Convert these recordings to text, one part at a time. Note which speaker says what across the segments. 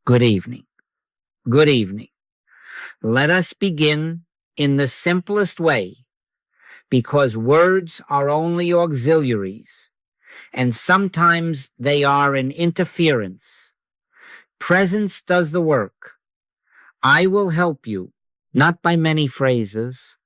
Speaker 1: Good evening. Good evening. Let us begin in the simplest way, because words are only auxiliaries, and sometimes they are an interference. Presence does the work. I will help you, not by many phrases,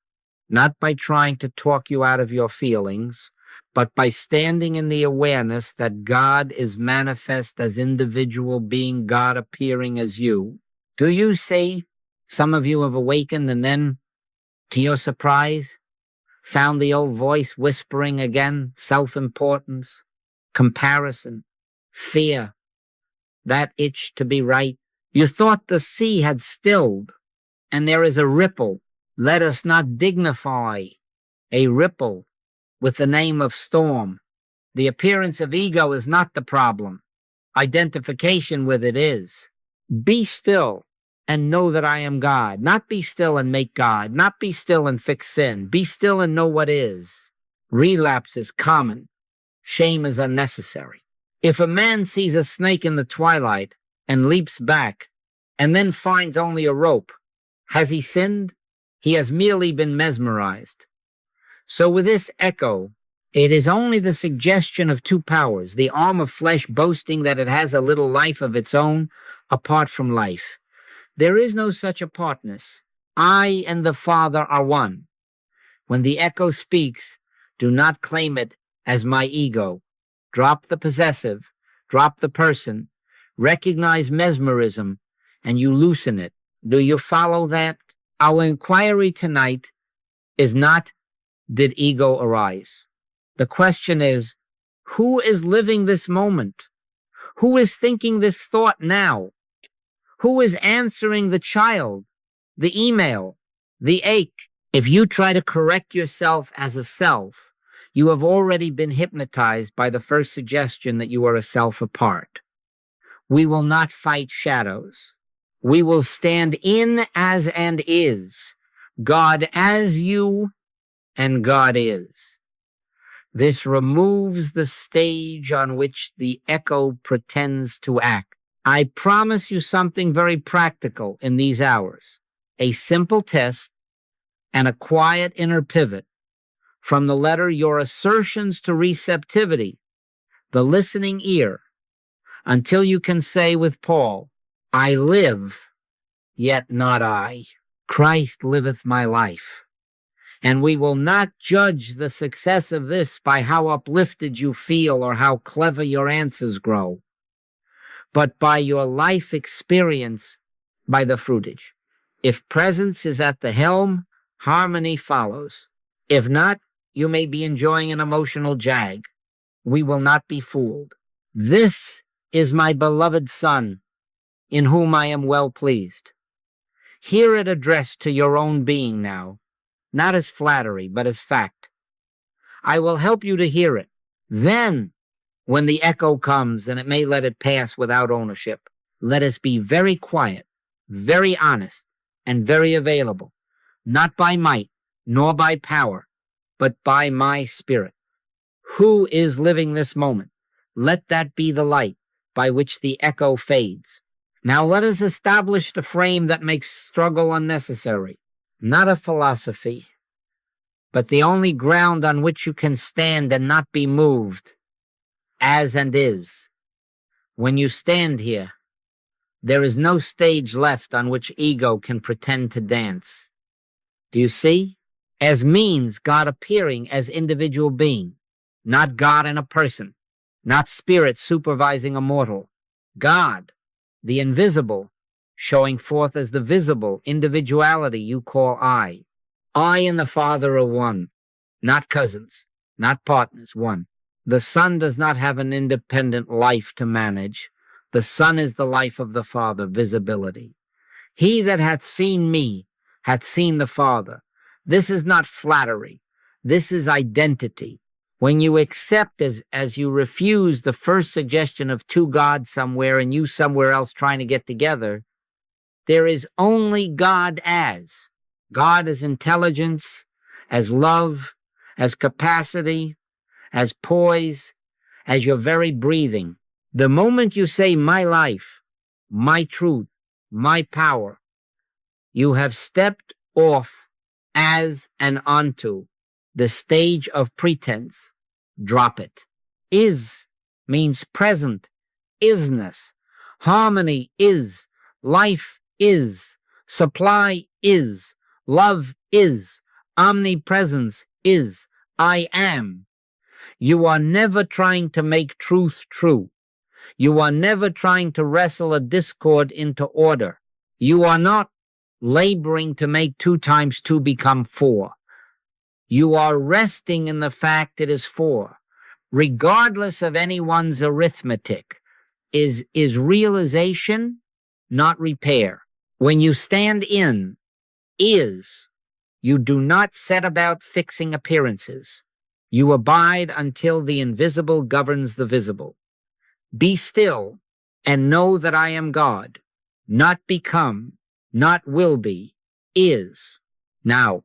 Speaker 1: not by trying to talk you out of your feelings, but by standing in the awareness that God is manifest as individual being, God appearing as you. Do you see? Some of you have awakened and then, to your surprise, found the old voice whispering again, self-importance, comparison, fear, that itch to be right. You thought the sea had stilled, and there is a ripple. Let us not dignify a ripple with the name of storm. The appearance of ego is not the problem. Identification with it is. Be still and know that I am God. Not be still and make God. Not be still and fix sin. Be still and know what is. Relapse is common. Shame is unnecessary. If a man sees a snake in the twilight and leaps back and then finds only a rope, has he sinned? He has merely been mesmerized. So with this echo, it is only the suggestion of two powers, the arm of flesh boasting that it has a little life of its own apart from life. There is no such apartness. I and the Father are one. When the echo speaks, do not claim it as my ego. Drop the possessive, drop the person, recognize mesmerism, and you loosen it. Do you follow that? Our inquiry tonight is not, did ego arise? The question is, who is living this moment? Who is thinking this thought now? Who is answering the child, the email, the ache? If you try to correct yourself as a self, you have already been hypnotized by the first suggestion that you are a self apart. We will not fight shadows. We will stand in as and is, God as you and God is. This removes the stage on which the echo pretends to act. I promise you something very practical in these hours, a simple test and a quiet inner pivot from the letter your assertions to receptivity, the listening ear, until you can say with Paul, I live, yet not I. Christ liveth my life. And we will not judge the success of this by how uplifted you feel or how clever your answers grow, but by your life experience, by the fruitage. If presence is at the helm, harmony follows. If not, you may be enjoying an emotional jag. We will not be fooled. This is my beloved Son, in whom I am well pleased. Hear it addressed to your own being now, not as flattery, but as fact. I will help you to hear it. Then, when the echo comes, and it may let it pass without ownership, let us be very quiet, very honest, and very available, not by might, nor by power, but by my spirit. Who is living this moment? Let that be the light by which the echo fades. Now let us establish the frame that makes struggle unnecessary. Not a philosophy, but the only ground on which you can stand and not be moved, as and is. When you stand here, there is no stage left on which ego can pretend to dance. Do you see? As means God appearing as individual being, not God in a person, not spirit supervising a mortal. God, the invisible, showing forth as the visible individuality you call I. I and the Father are one, not cousins, not partners, one. The Son does not have an independent life to manage. The Son is the life of the Father, visibility. He that hath seen me hath seen the Father. This is not flattery. This is identity. When you accept as you refuse the first suggestion of two gods somewhere and you somewhere else trying to get together, there is only God as. God as intelligence, as love, as capacity, as poise, as your very breathing. The moment you say my life, my truth, my power. You have stepped off as and onto the stage of pretense. Drop it. Is means present, isness. Harmony is, life is, supply is, love is, omnipresence is, I am. You are never trying to make truth true. You are never trying to wrestle a discord into order. You are not laboring to make 2 times 2 become 4. You are resting in the fact it is 4. Regardless of anyone's arithmetic, is realization, not repair. When you stand in, is, you do not set about fixing appearances. You abide until the invisible governs the visible. Be still and know that I am God, not become, not will be, is. Now,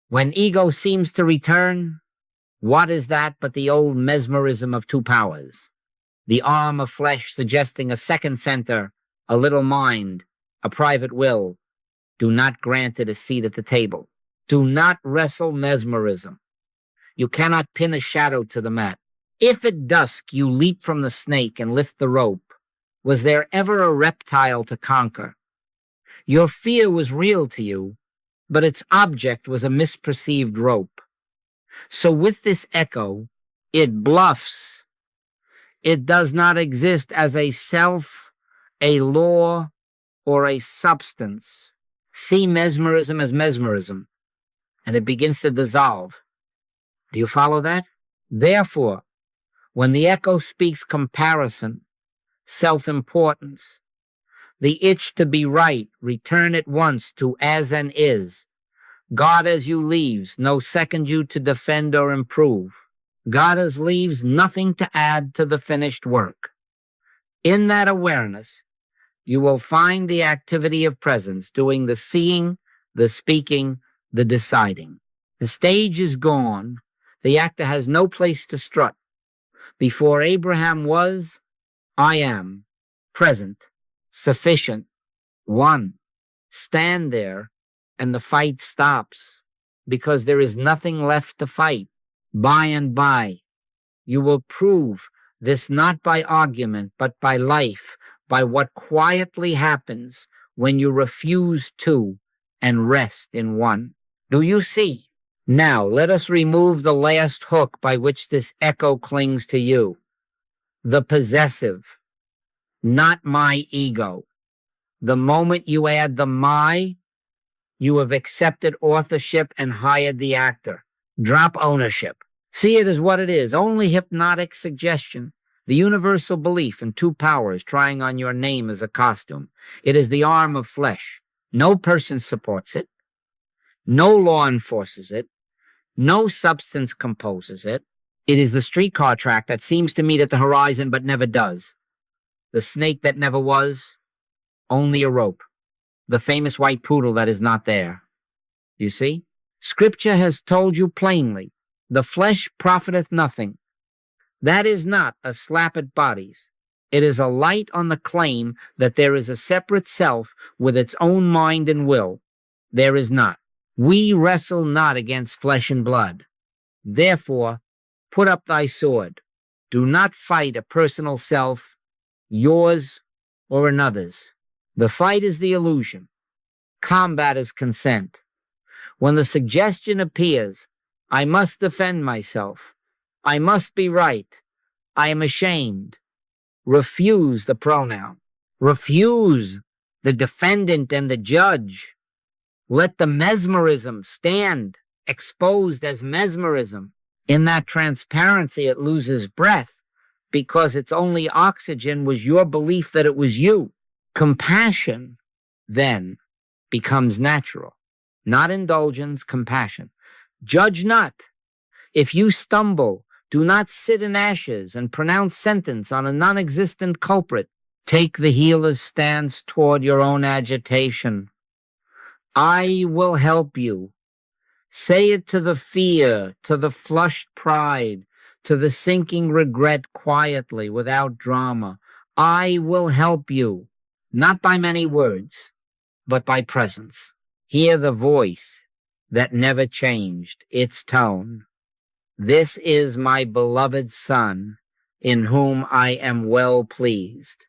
Speaker 1: when ego seems to return, what is that but the old mesmerism of 2 powers? The arm of flesh suggesting a second center, a little mind, a private will. Do not grant it a seat at the table. Do not wrestle mesmerism. You cannot pin a shadow to the mat. If at dusk you leap from the snake and lift the rope, was there ever a reptile to conquer? Your fear was real to you, but its object was a misperceived rope. So with this echo, it bluffs. It does not exist as a self, a law, or a substance. See mesmerism as mesmerism, and it begins to dissolve. Do you follow that? Therefore, when the echo speaks comparison, self-importance, the itch to be right, return at once to as and is. God as you leaves, no second you to defend or improve. God as leaves, nothing to add to the finished work. In that awareness, you will find the activity of presence doing the seeing, the speaking, the deciding. The stage is gone. The actor has no place to strut. Before Abraham was, I am, present, sufficient, one. Stand there, and the fight stops, because there is nothing left to fight. By and by, you will prove this not by argument, but by life, by what quietly happens when you refuse to and rest in one. Do you see? Now, let us remove the last hook by which this echo clings to you. The possessive, not my ego. The moment you add the my, you have accepted authorship and hired the actor. Drop ownership. See it as what it is, only hypnotic suggestion. The universal belief in 2 powers trying on your name as a costume. It is the arm of flesh. No person supports it. No law enforces it. No substance composes it. It is the streetcar track that seems to meet at the horizon but never does. The snake that never was, only a rope. The famous white poodle that is not there. You see? Scripture has told you plainly, the flesh profiteth nothing. That is not a slap at bodies. It is a light on the claim that there is a separate self with its own mind and will. There is not. We wrestle not against flesh and blood. Therefore, put up thy sword. Do not fight a personal self, yours or another's. The fight is the illusion. Combat is consent. When the suggestion appears, I must defend myself. I must be right. I am ashamed. Refuse the pronoun. Refuse the defendant and the judge. Let the mesmerism stand exposed as mesmerism. In that transparency, it loses breath because its only oxygen was your belief that it was you. Compassion then becomes natural. Not indulgence, compassion. Judge not. If you stumble, do not sit in ashes and pronounce sentence on a non-existent culprit. Take the healer's stance toward your own agitation. I will help you. Say it to the fear, to the flushed pride, to the sinking regret quietly, without drama. I will help you. not by many words, but by presence. Hear the voice that never changed its tone. This is my beloved Son, in whom I am well pleased.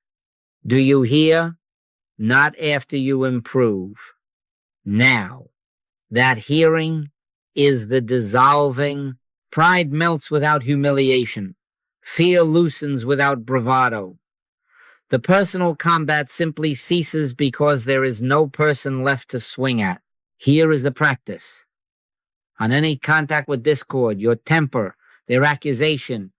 Speaker 1: Do you hear? Not after you improve. Now. That hearing is the dissolving. Pride melts without humiliation. Fear loosens without bravado. The personal combat simply ceases because there is no person left to swing at. Here is the practice. On any contact with discord, your temper, their accusation,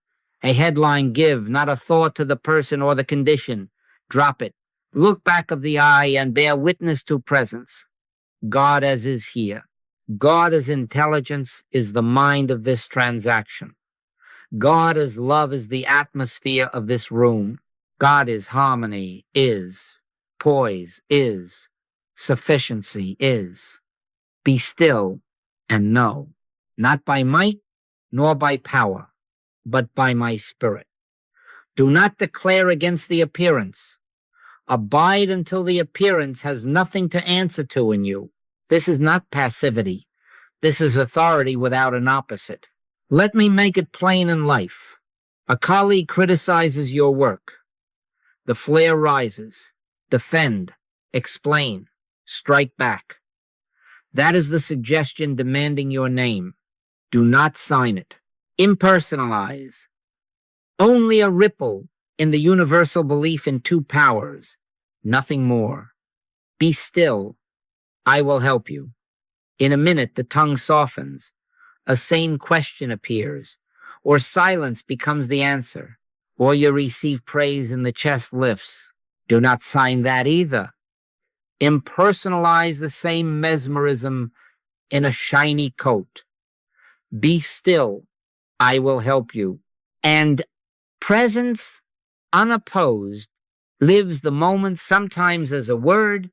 Speaker 1: a headline give, not a thought to the person or the condition. Drop it. Look back of the eye and bear witness to presence. God as is here. God as intelligence is the mind of this transaction. God as love is the atmosphere of this room. God is harmony, is. Poise, is. Sufficiency, is. Be still and know, not by might nor by power, but by my spirit. Do not declare against the appearance. Abide until the appearance has nothing to answer to in you. This is not passivity. This is authority without an opposite. Let me make it plain in life. A colleague criticizes your work. The flare rises. Defend, explain, strike back. That is the suggestion demanding your name. Do not sign it. Impersonalize. Only a ripple in the universal belief in two powers, nothing more. Be still. I will help you. In a minute, the tongue softens. A sane question appears, or silence becomes the answer, or you receive praise and the chest lifts. Do not sign that either. Impersonalize the same mesmerism in a shiny coat. Be still. I will help you. And presence, unopposed, lives the moment sometimes as a word,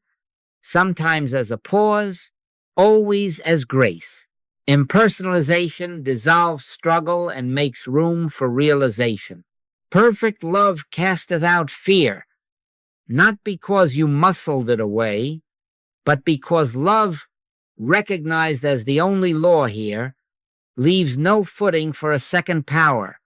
Speaker 1: sometimes as a pause, always as grace. Impersonalization dissolves struggle and makes room for realization. Perfect love casteth out fear, not because you muscled it away, but because love, recognized as the only law here, leaves no footing for a second power.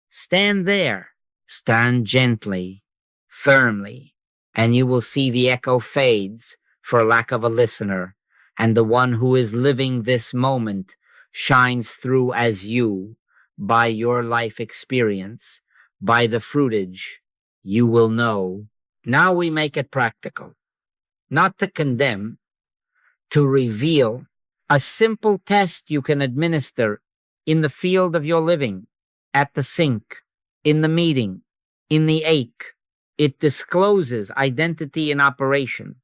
Speaker 1: Stand there, stand gently, firmly, and you will see the echo fades for lack of a listener, and the one who is living this moment shines through as you, by your life experience, by the fruitage, you will know. Now we make it practical, not to condemn, to reveal a simple test you can administer in the field of your living, at the sink, in the meeting, in the ache. It discloses identity in operation.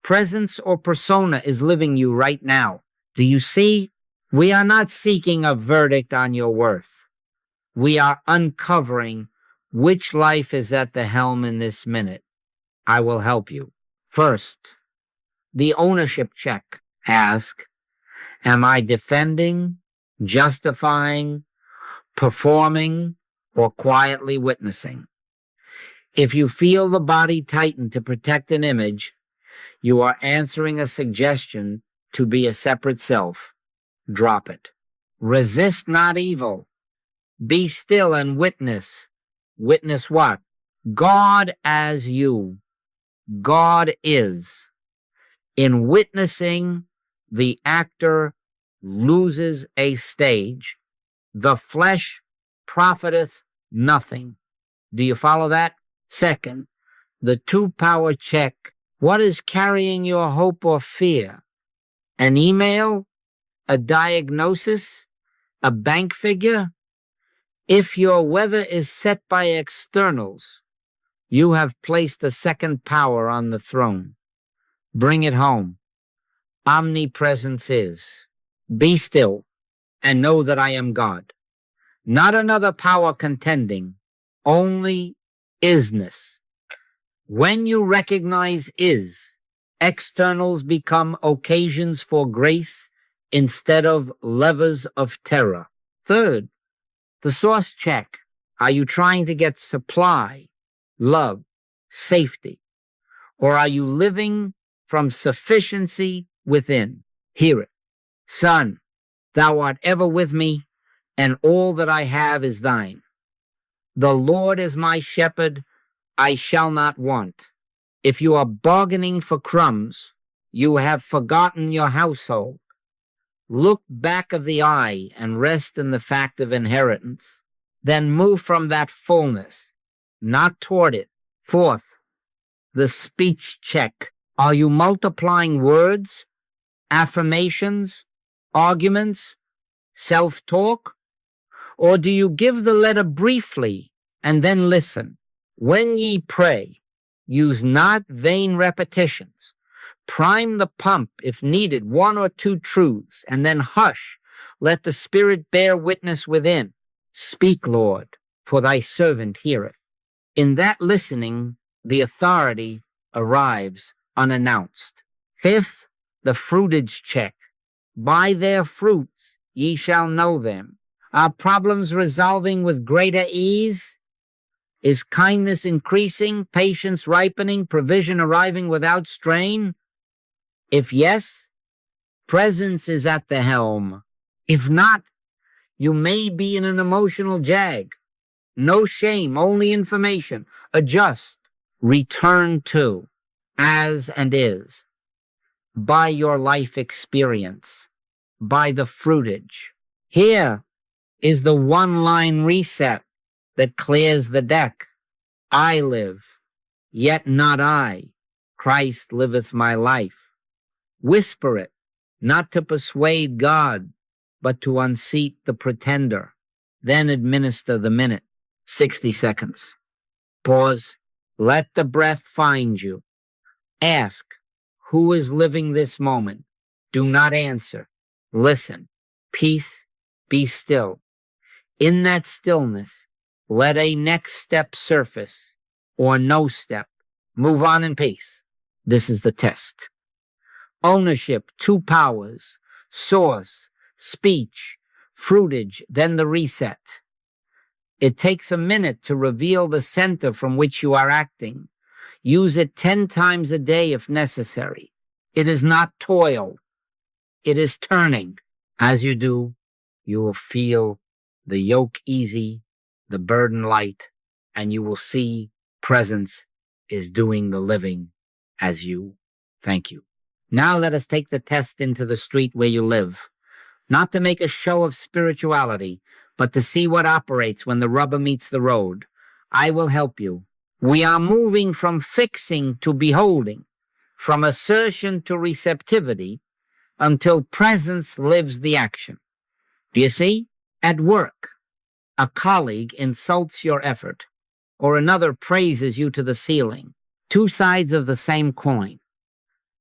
Speaker 1: Presence or persona is living you right now. Do you see? We are not seeking a verdict on your worth. We are uncovering which life is at the helm in this minute. I will help you. First, the ownership check. Ask, am I defending, justifying, performing, or quietly witnessing? If you feel the body tighten to protect an image, you are answering a suggestion to be a separate self. Drop it. Resist not evil. Be still and witness. Witness what? God as you. God is. In witnessing, the actor loses a stage. The flesh profiteth nothing. Do you follow that? Second, the two-power check. What is carrying your hope or fear? An email? A diagnosis? A bank figure? If your weather is set by externals, you have placed a second power on the throne. Bring it home. Omnipresence is. Be still and know that I am God. Not another power contending, only isness. When you recognize is, externals become occasions for grace instead of levers of terror. Third, the source check. Are you trying to get supply, love, safety? Or are you living from sufficiency within? Hear it. Son, thou art ever with me, and all that I have is thine. The Lord is my shepherd, I shall not want. If you are bargaining for crumbs, you have forgotten your household. Look back of the eye and rest in the fact of inheritance. Then move from that fullness, not toward it. Fourth, the speech check. Are you multiplying words, affirmations, arguments, self-talk? Or do you give the letter briefly and then listen? When ye pray, use not vain repetitions. Prime the pump if needed, one or two truths, and then hush. Let the Spirit bear witness within. Speak, Lord, for thy servant heareth. In that listening, the authority arrives unannounced. Fifth, the fruitage check. By their fruits ye shall know them. Are problems resolving with greater ease? Is kindness increasing, patience ripening, provision arriving without strain? If yes, presence is at the helm. If not, you may be in an emotional jag. No shame, only information. Adjust, return to, as and is, by your life experience, by the fruitage. Here is the one-line reset that clears the deck. I live, yet not I. Christ liveth my life. Whisper it, not to persuade God, but to unseat the pretender. Then administer the minute. 60 seconds. Pause. Let the breath find you. Ask, who is living this moment? Do not answer. Listen. Peace. Be still. In that stillness, let a next step surface, or no step. Move on in peace. This is the test. Ownership, 2 powers, source, speech, fruitage, then the reset. It takes a minute to reveal the center from which you are acting. Use it 10 times a day if necessary. It is not toil. It is turning. As you do, you will feel the yoke easy, the burden light, and you will see presence is doing the living as you. Thank you. Now let us take the test into the street where you live. Not to make a show of spirituality, but to see what operates when the rubber meets the road. I will help you. We are moving from fixing to beholding, from assertion to receptivity, until presence lives the action. Do you see? At work, a colleague insults your effort, or another praises you to the ceiling. 2 sides of the same coin.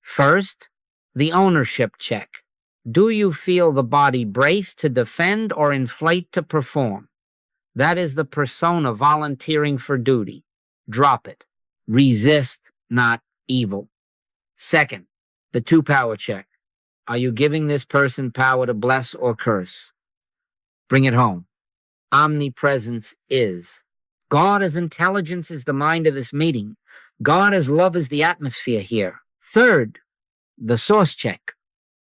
Speaker 1: First, the ownership check. Do you feel the body brace to defend or inflate to perform? That is the persona volunteering for duty. Drop it. Resist, not evil. Second, the 2 power check. Are you giving this person power to bless or curse? Bring it home. Omnipresence is. God as intelligence is the mind of this meeting. God as love is the atmosphere here. Third, the source check.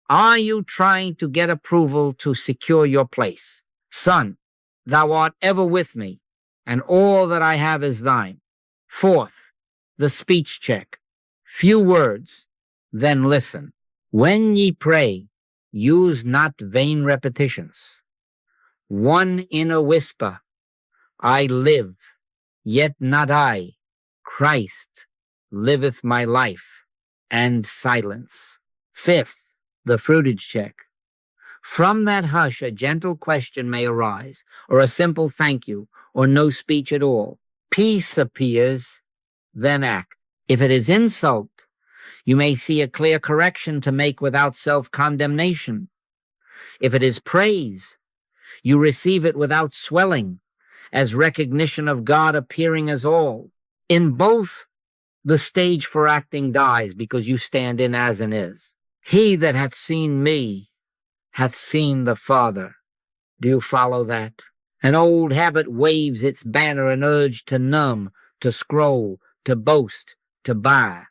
Speaker 1: Are you trying to get approval to secure your place? Son, thou art ever with me, and all that I have is thine. Fourth, the speech check. Few words, then listen. When ye pray, use not vain repetitions. One inner whisper, I live, yet not I. Christ liveth my life, and silence. Fifth, the fruitage check. From that hush, a gentle question may arise, or a simple thank you, or no speech at all. Peace appears, then act. If it is insult, you may see a clear correction to make without self-condemnation. If it is praise, you receive it without swelling, as recognition of God appearing as all. In both, the stage for acting dies because you stand in as and is. He that hath seen me hath seen the Father. Do you follow that? An old habit waves its banner, an urge to numb, to scroll, to boast, to buy.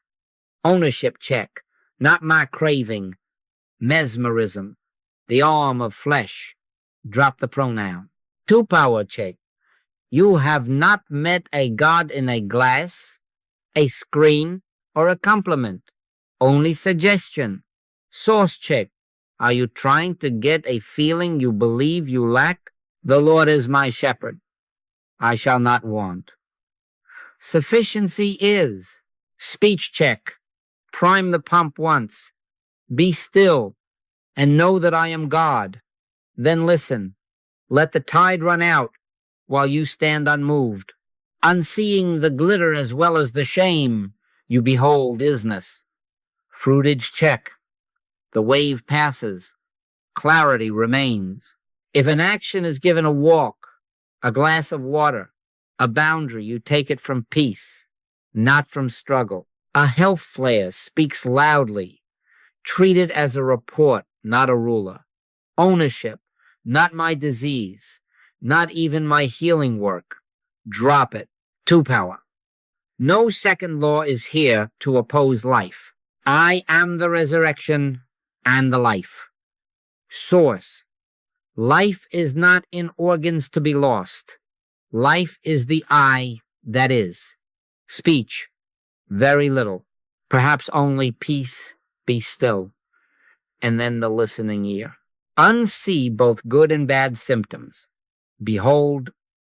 Speaker 1: Ownership check, not my craving. Mesmerism, the arm of flesh. Drop the pronoun. Two power check. You have not met a God in a glass, a screen, or a compliment. Only suggestion. Source check. Are you trying to get a feeling you believe you lack? The Lord is my shepherd. I shall not want. Sufficiency is. Speech check. Prime the pump once. Be still and know that I am God. Then listen. Let the tide run out while you stand unmoved. Unseeing the glitter as well as the shame, you behold isness. Fruitage check. The wave passes. Clarity remains. If an action is given a walk, a glass of water, a boundary, you take it from peace, not from struggle. A health flare speaks loudly. Treat it as a report, not a ruler. Ownership, not my disease, not even my healing work. Drop it. Two power. No second law is here to oppose life. I am the resurrection and the life. Source. Life is not in organs to be lost. Life is the I that is. Speech. Very little. Perhaps only peace, be still. And then the listening ear. Unsee both good and bad symptoms. Behold,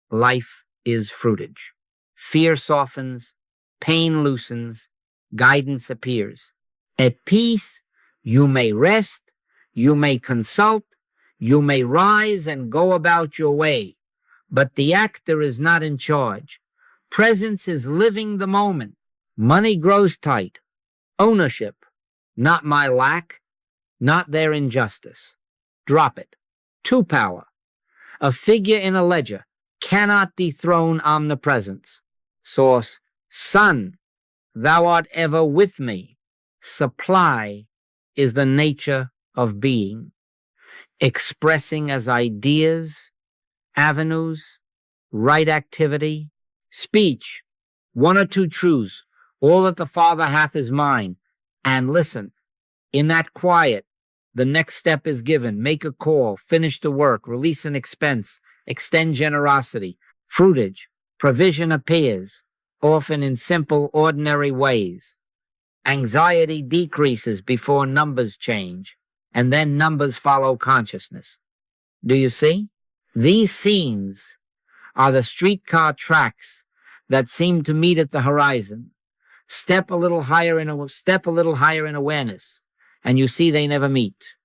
Speaker 1: life is fruitage. Fear softens, pain loosens, guidance appears. At peace, you may rest, you may consult, you may rise and go about your way, but the actor is not in charge. Presence is living the moment. Money grows tight. Ownership, not my lack, not their injustice. Drop it. Two power. A figure in a ledger cannot dethrone omnipresence. Source. Son, thou art ever with me. Supply is the nature of being. Expressing as ideas, avenues, right activity, speech, one or two truths, all that the Father hath is mine. And listen, in that quiet, the next step is given. Make a call, finish the work, release an expense, extend generosity. Fruitage, provision appears, often in simple, ordinary ways. Anxiety decreases before numbers change, and then numbers follow consciousness. Do you see? These scenes are the streetcar tracks that seem to meet at the horizon. Step a little higher in awareness, and you see they never meet.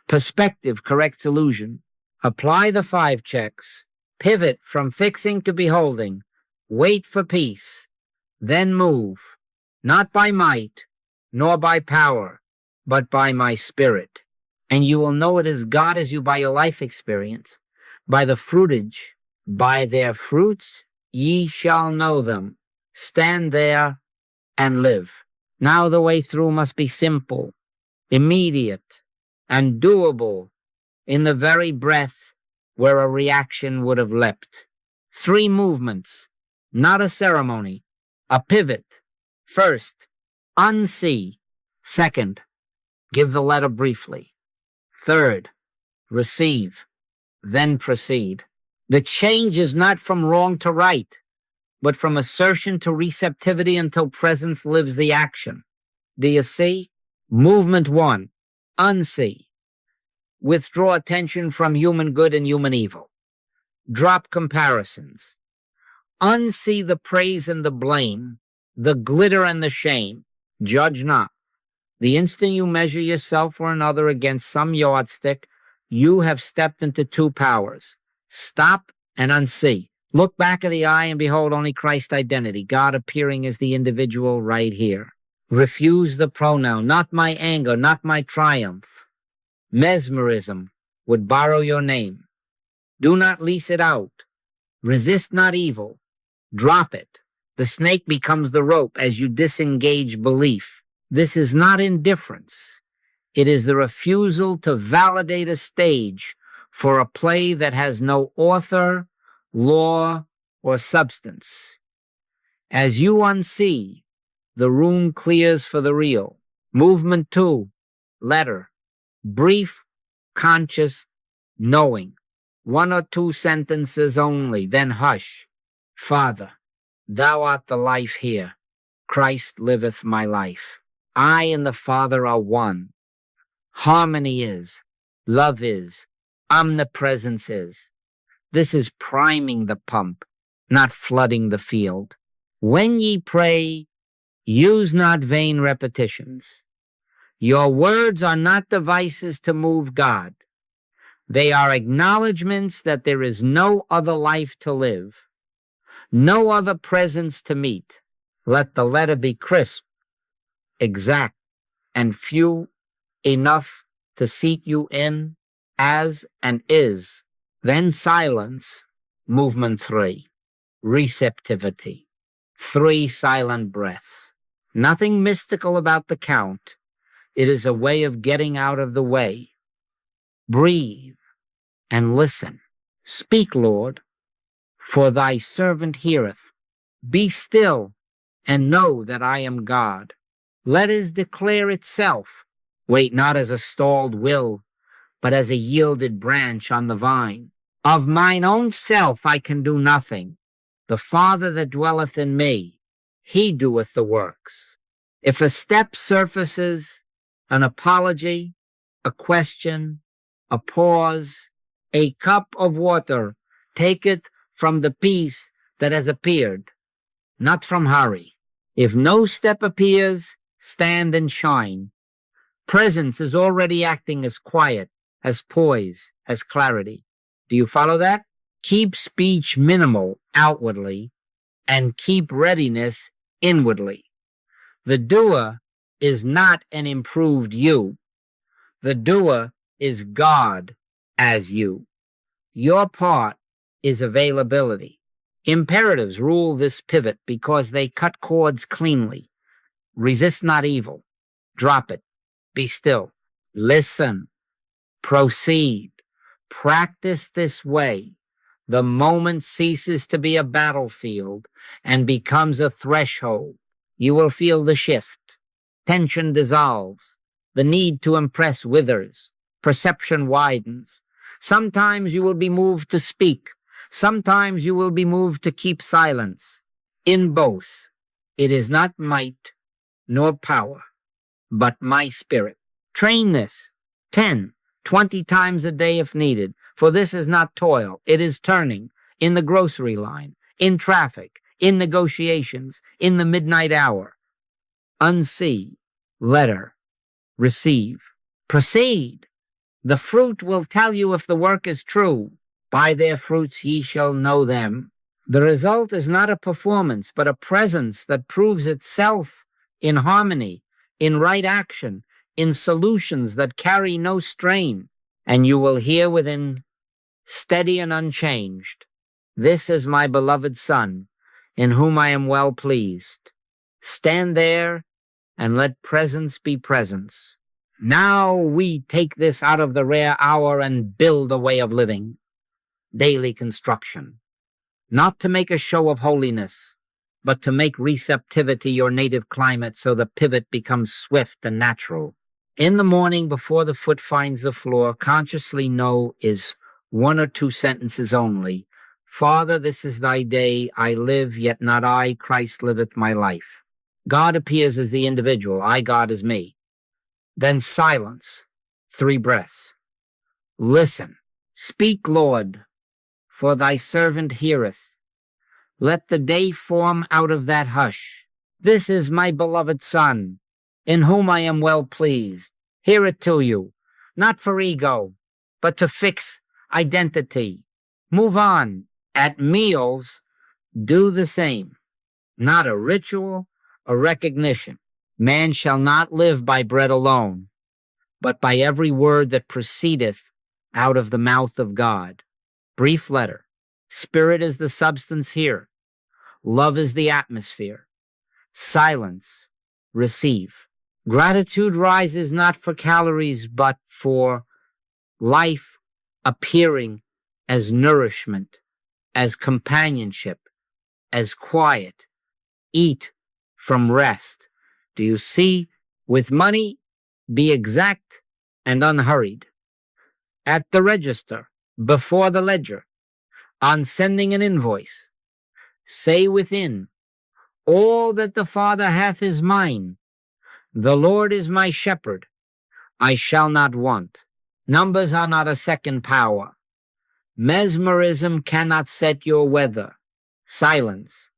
Speaker 1: Perspective corrects illusion. Apply the 5 checks. Pivot from fixing to beholding. Wait for peace. Then move, not by might, nor by power, but by my spirit. And you will know it is God as you by your life experience. By the fruitage, by their fruits, ye shall know them. Stand there and live. Now the way through must be simple, immediate, and doable in the very breath where a reaction would have leapt. 3 movements, not a ceremony, a pivot. First, unsee. Second, give the letter briefly. Third, receive, then proceed. The change is not from wrong to right, but from assertion to receptivity until presence lives the action. Do you see? Movement 1, unsee. Withdraw attention from human good and human evil. Drop comparisons. Unsee the praise and the blame, the glitter and the shame. Judge not. The instant you measure yourself or another against some yardstick, you have stepped into 2 powers. Stop and unsee. Look back at the eye and behold only Christ's identity, God appearing as the individual right here. Refuse the pronoun, not my anger, not my triumph. Mesmerism would borrow your name. Do not lease it out. Resist not evil. Drop it. The snake becomes the rope as you disengage belief. This is not indifference. It is the refusal to validate a stage for a play that has no author, law, or substance. As you unsee, The room clears for the real. Movement 2, letter. Brief, conscious, knowing. 1 or 2 sentences only, then hush. Father, thou art the life here. Christ liveth my life. I and the Father are one. Harmony is. Love is. Omnipresence is. This is priming the pump, not flooding the field. When ye pray, use not vain repetitions. Your words are not devices to move God. They are acknowledgments that there is no other life to live, no other presence to meet. Let the letter be crisp, exact, and few enough to seat you in as and is. Then silence. Movement 3, receptivity. 3 silent breaths. Nothing mystical about the count. It is a way of getting out of the way. Breathe and listen. Speak, Lord, for thy servant heareth. Be still and know that I am God. Let it declare itself. Wait not as a stalled will, but as a yielded branch on the vine. Of mine own self I can do nothing. The Father that dwelleth in me, he doeth the works. If a step surfaces, an apology, a question, a pause, a cup of water, take it from the peace that has appeared, not from hurry. If no step appears, stand and shine. Presence is already acting as quiet, as poise, as clarity. Do you follow that? Keep speech minimal outwardly and keep readiness inwardly. The doer is not an improved you. The doer is God as you. Your part is availability. Imperatives rule this pivot because they cut cords cleanly. Resist not evil. Drop it. Be still. Listen. Proceed. Practice this way. The moment ceases to be a battlefield and becomes a threshold. You will feel the shift. Tension dissolves. The need to impress withers. Perception widens. Sometimes you will be moved to speak. Sometimes you will be moved to keep silence. In both, it is not might nor power, but my spirit. Train this 10, 20 times a day if needed, for this is not toil. It is turning in the grocery line, in traffic, in negotiations, in the midnight hour. Unsee, letter, receive, proceed. The fruit will tell you if the work is true. By their fruits ye shall know them. The result is not a performance, but a presence that proves itself in harmony, in right action, in solutions that carry no strain. And you will hear within, steady and unchanged, this is my beloved Son, in whom I am well pleased. Stand there and let presence be presence. Now we take this out of the rare hour and build a way of living. Daily construction. Not to make a show of holiness, but to make receptivity your native climate so the pivot becomes swift and natural. In the morning before the foot finds the floor, consciously know is 1 or 2 sentences only. Father, this is thy day. I live, yet not I. Christ liveth my life. God appears as the individual. I, God, as me. Then silence. 3 breaths. Listen. Speak, Lord, for thy servant heareth. Let the day form out of that hush. This is my beloved Son, in whom I am well pleased. Hear it to you, not for ego, but to fix identity. Move on. At meals, do the same. Not a ritual, a recognition. Man shall not live by bread alone, but by every word that proceedeth out of the mouth of God. Brief letter. Spirit is the substance here. Love is the atmosphere. Silence. Receive. Gratitude rises not for calories, but for life appearing as nourishment, as companionship, as quiet. Eat from rest. Do you see? With money, be exact and unhurried. At the register, before the ledger, on sending an invoice, say within, all that the Father hath is mine. The Lord is my shepherd. I shall not want. Numbers are not a second power. Mesmerism cannot set your weather. Silence.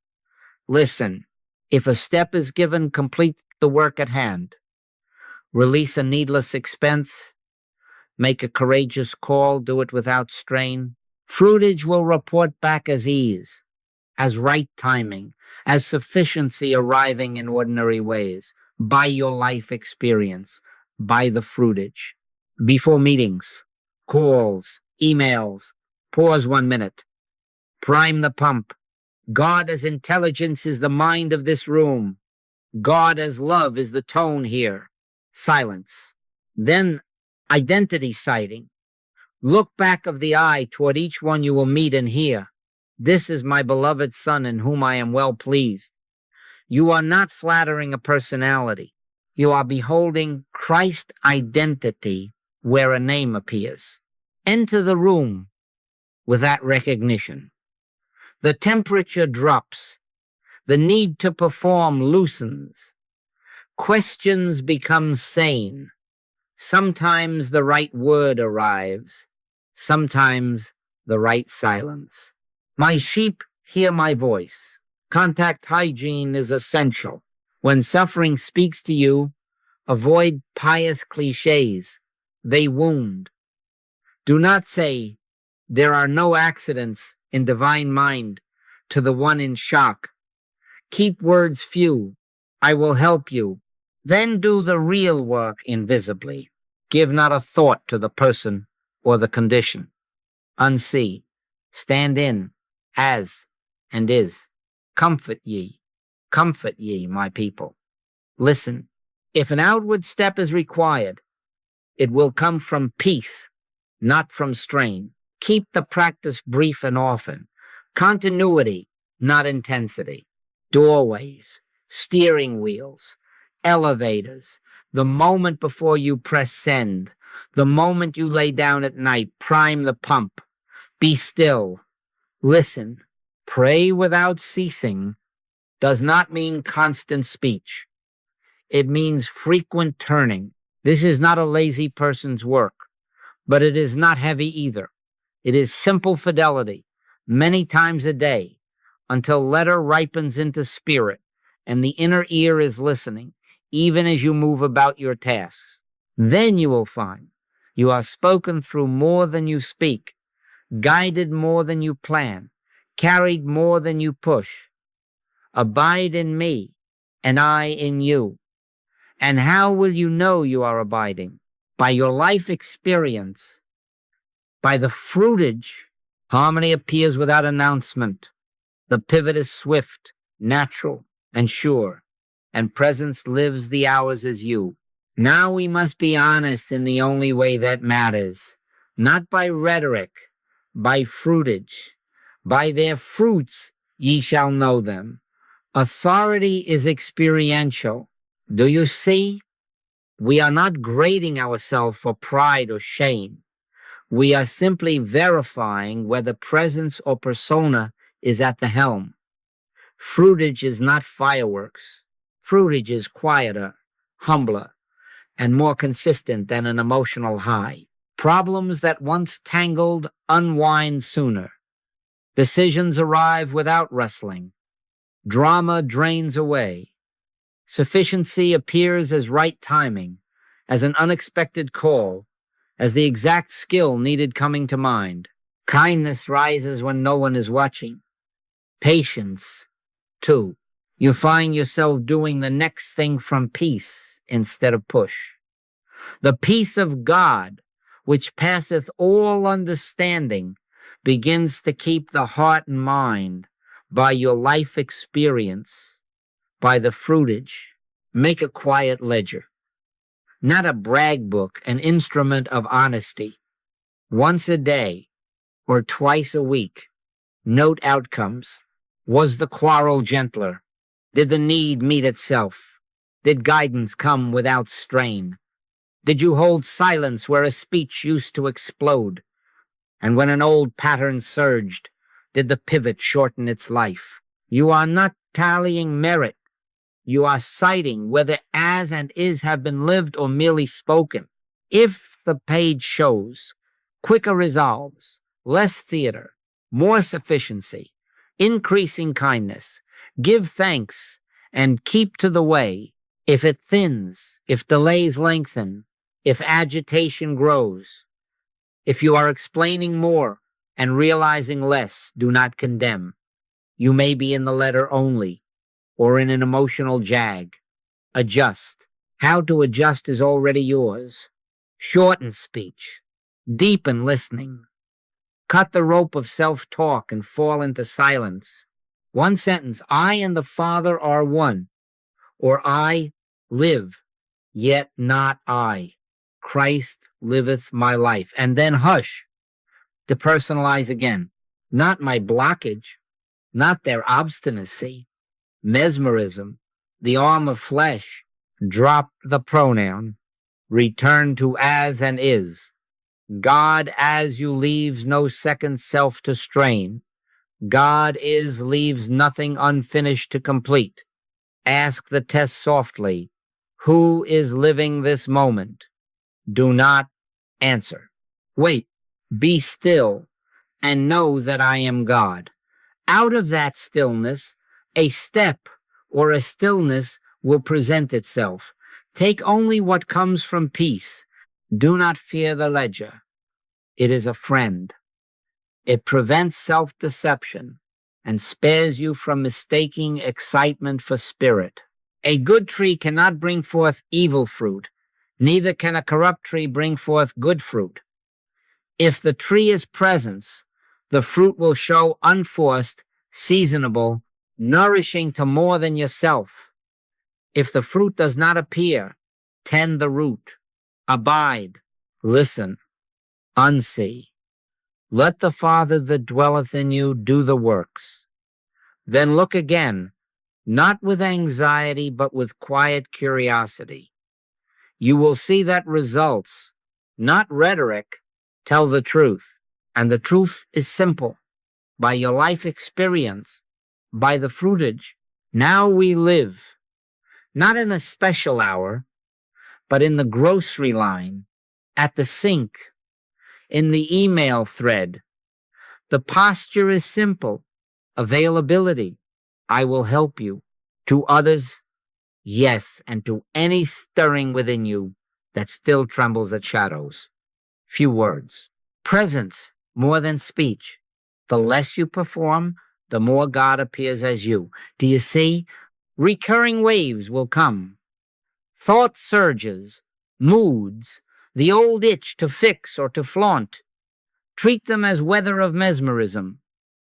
Speaker 1: Listen. If a step is given, complete the work at hand. Release a needless expense. Make a courageous call. Do it without strain. Fruitage will report back as ease, as right timing, as sufficiency arriving in ordinary ways, by your life experience, by the fruitage. Before meetings, calls, emails, pause 1 minute. Prime the pump. God as intelligence is the mind of this room. God as love is the tone here. Silence. Then identity sighting. Look back of the eye toward each one you will meet and hear. This is my beloved Son in whom I am well pleased. You are not flattering a personality. You are beholding Christ identity where a name appears. Enter the room with that recognition. The temperature drops. The need to perform loosens. Questions become sane. Sometimes the right word arrives. Sometimes the right silence. My sheep hear my voice. Contact hygiene is essential. When suffering speaks to you, avoid pious cliches. They wound. Do not say, there are no accidents in divine mind to the one in shock. Keep words few. I will help you. Then do the real work invisibly. Give not a thought to the person or the condition. Unsee. Stand in, as and is. Comfort ye, my people. Listen, if an outward step is required, it will come from peace, not from strain. Keep the practice brief and often. Continuity, not intensity. Doorways, steering wheels, elevators, the moment before you press send, the moment you lay down at night, prime the pump. Be still. Listen. Pray without ceasing does not mean constant speech. It means frequent turning. This is not a lazy person's work, but it is not heavy either. It is simple fidelity, many times a day, until letter ripens into spirit, and the inner ear is listening, even as you move about your tasks. Then you will find you are spoken through more than you speak, guided more than you plan, carried more than you push. Abide in me, and I in you. And how will you know you are abiding? By your life experience, by the fruitage. Harmony appears without announcement. The pivot is swift, natural, and sure, and presence lives the hours as you. Now we must be honest in the only way that matters, not by rhetoric, by fruitage. By their fruits ye shall know them. Authority is experiential. Do you see? We are not grading ourselves for pride or shame. We are simply verifying whether presence or persona is at the helm. Fruitage is not fireworks. Fruitage is quieter, humbler, and more consistent than an emotional high. Problems that once tangled unwind sooner. Decisions arrive without wrestling. Drama drains away. Sufficiency appears as right timing, as an unexpected call, as the exact skill needed coming to mind. Kindness rises when no one is watching. Patience, too. You find yourself doing the next thing from peace instead of push. The peace of God, which passeth all understanding, begins to keep the heart and mind by your life experience, by the fruitage. Make a quiet ledger, not a brag book, an instrument of honesty. Once a day or twice a week, note outcomes. Was the quarrel gentler? Did the need meet itself? Did guidance come without strain? Did you hold silence where a speech used to explode? And when an old pattern surged, did the pivot shorten its life? You are not tallying merit. You are citing whether as and is have been lived or merely spoken. If the page shows quicker resolves, less theater, more sufficiency, increasing kindness, give thanks, and keep to the way. If it thins, if delays lengthen, if agitation grows, if you are explaining more and realizing less, do not condemn. You may be in the letter only, or in an emotional jag. Adjust. How to adjust is already yours. Shorten speech. Deepen listening. Cut the rope of self-talk and fall into silence. One sentence, I and the Father are one. Or I live, yet not I. Christ liveth my life. And then hush. Depersonalize again. Not my blockage, not their obstinacy, mesmerism, the arm of flesh. Drop the pronoun. Return to as and is. God as you leaves no second self to strain. God is leaves nothing unfinished to complete. Ask the test softly. Who is living this moment? Do not answer. Wait, be still, and know that I am God. Out of that stillness, a step or a stillness will present itself. Take only what comes from peace. Do not fear the ledger. It is a friend. It prevents self-deception and spares you from mistaking excitement for spirit. A good tree cannot bring forth evil fruit, neither can a corrupt tree bring forth good fruit. If the tree is presence, the fruit will show unforced, seasonable, nourishing to more than yourself. If the fruit does not appear, tend the root, abide, listen, unsee. Let the Father that dwelleth in you do the works. Then look again, not with anxiety, but with quiet curiosity. You will see that results, not rhetoric, tell the truth. And the truth is simple. By your life experience, by the fruitage, now we live, not in a special hour, but in the grocery line, at the sink, in the email thread. The posture is simple. Availability. I will help you. To others, yes, and to any stirring within you that still trembles at shadows. Few words. Presence more than speech. The less you perform, the more God appears as you. Do you see? Recurring waves will come. Thought surges, moods, the old itch to fix or to flaunt. Treat them as weather of mesmerism.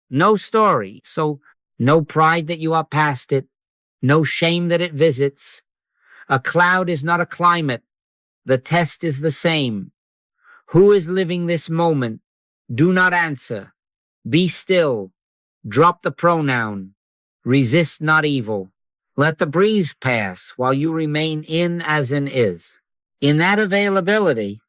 Speaker 1: No story, so no pride that you are past it, no shame that it visits. A cloud is not a climate. The test is the same. Who is living this moment? Do not answer. Be still. Drop the pronoun. Resist not evil. Let the breeze pass while you remain in as in is. In that availability,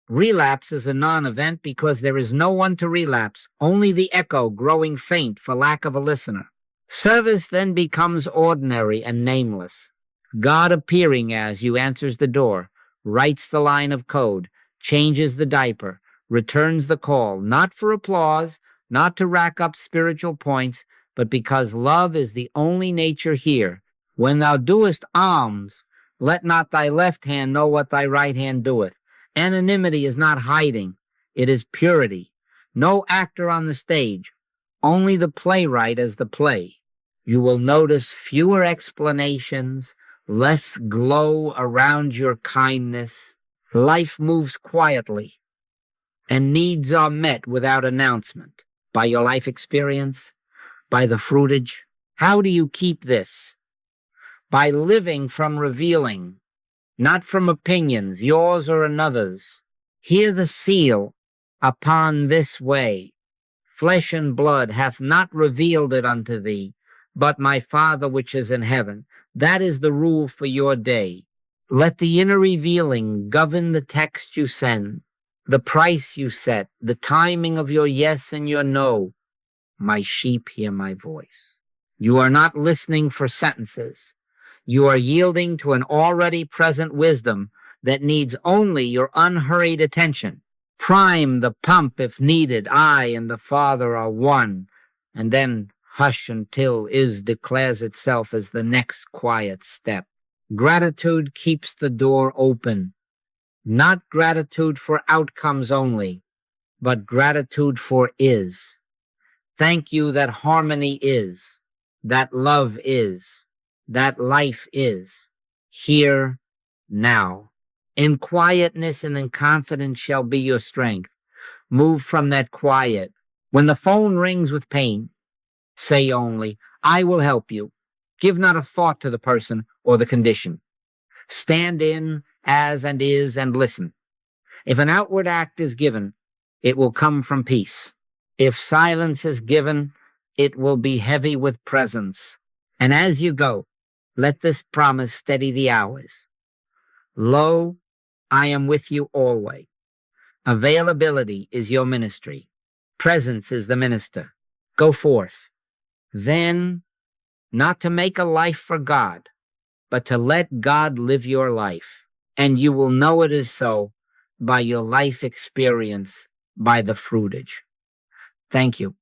Speaker 1: relapse is a non-event because there is no one to relapse, only the echo growing faint for lack of a listener. Service then becomes ordinary and nameless. God appearing as you answers the door, writes the line of code, changes the diaper, returns the call, not for applause, not to rack up spiritual points, but because love is the only nature here. When thou doest alms, let not thy left hand know what thy right hand doeth. Anonymity is not hiding. It is purity. No actor on the stage, only the playwright as the play. You will notice fewer explanations, less glow around your kindness. Life moves quietly, and needs are met without announcement. By your life experience, by the fruitage. How do you keep this? By living from revealing, not from opinions, yours or another's. Hear the seal upon this way. Flesh and blood hath not revealed it unto thee, but my Father which is in heaven. That is the rule for your day. Let the inner revealing govern the text you send, the price you set, the timing of your yes and your no. My sheep hear my voice. You are not listening for sentences. You are yielding to an already present wisdom that needs only your unhurried attention. Prime the pump if needed. I and the Father are one. And then hush until is declares itself as the next quiet step. Gratitude keeps the door open. Not gratitude for outcomes only, but gratitude for is. Thank you that harmony is, that love is, that life is, here, now. In quietness and in confidence shall be your strength. Move from that quiet. When the phone rings with pain, say only, I will help you. Give not a thought to the person or the condition. Stand in as and is and listen. If an outward act is given, it will come from peace. If silence is given, it will be heavy with presence. And as you go, let this promise steady the hours. Lo, I am with you always. Availability is your ministry. Presence is the minister. Go forth. Then, not to make a life for God, but to let God live your life. And you will know it is so by your life experience, by the fruitage. Thank you.